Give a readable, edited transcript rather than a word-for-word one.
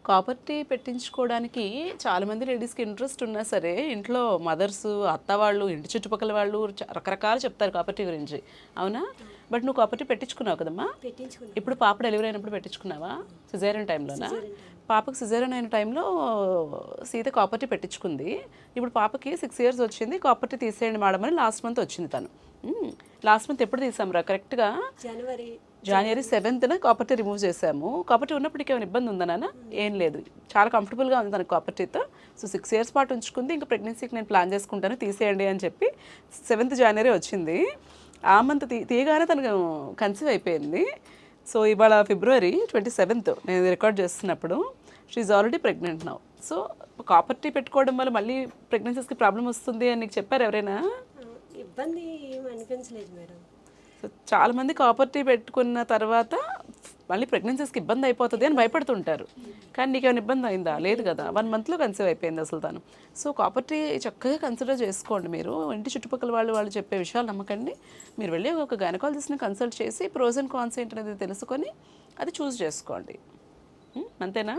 కాపర్టీ పెట్టించుకోవడానికి చాలామంది లేడీస్కి ఇంట్రెస్ట్ ఉన్నా సరే ఇంట్లో మదర్స్ అత్త వాళ్ళు ఇంటి చుట్టుపక్కల వాళ్ళు రకరకాలు చెప్తారు కాపర్టీ గురించి, అవునా? బట్ నువ్వు కాపర్టీ పెట్టించుకున్నావు కదమ్మా. పెట్టించుకున్నాను. ఇప్పుడు పాప డెలివరీ అయినప్పుడు పెట్టించుకున్నావా? సిజేరియన్ టైంలోనా? పాపకు సిజేరియన్ అయిన టైంలో సీత కాపర్టీ పెట్టించుకుంది. ఇప్పుడు పాపకి 6 years వచ్చింది. కాపర్టీ తీసేయండి మేడం అని లాస్ట్ మంత్ వచ్చింది తను. లాస్ట్ మంత్ ఎప్పుడు తీసాం రా కరెక్ట్గా? జనవరి 7th కాపర్టీ రిమూవ్ చేసాము. కాపర్టీ ఉన్నప్పటికీ ఏమైనా ఇబ్బంది ఉందా నాన్న? ఏం లేదు, చాలా కంఫర్టబుల్గా ఉంది తనకు కాపర్టీతో. సో 6 years పాటు ఉంచుకుంది. ఇంకా ప్రెగ్నెన్సీకి నేను ప్లాన్ చేసుకుంటాను, తీసేయండి అని చెప్పి 7th January వచ్చింది. ఆ మంత్ తీయగానే తనకు కన్సీవ్ అయిపోయింది. సో ఇవాళ February 27th నేను రికార్డ్ చేస్తున్నప్పుడు she already pregnant now. So copper T పెట్టుకోవడం వల్ల మళ్ళీ ప్రెగ్నెన్సీస్కి ప్రాబ్లం వస్తుంది అని నీకు చెప్పారు ఎవరైనా? ఇబ్బంది ఏం అనిపించలేదు మేడం. సో చాలామంది కాపర్టీ పెట్టుకున్న తర్వాత మళ్ళీ ప్రెగ్నెన్సీస్కి ఇబ్బంది అయిపోతుంది అని భయపడుతుంటారు. కానీ నీకేమైనా ఇబ్బంది అయిందా? లేదు కదా, 1 monthలో కన్సీవ్ అయిపోయింది అసలు తను. సో కాపర్టీ చక్కగా కన్సిడర్ చేసుకోండి మీరు. ఇంటి చుట్టుపక్కల వాళ్ళు చెప్పే విషయాలు నమ్మకండి. మీరు వెళ్ళి ఒక గైనకాలజిస్ట్ని కన్సల్ట్ చేసి ప్రోస్ అండ్ కాన్స్ ఏంటి అనేది తెలుసుకొని అది చూస్ చేసుకోండి. అంతేనా?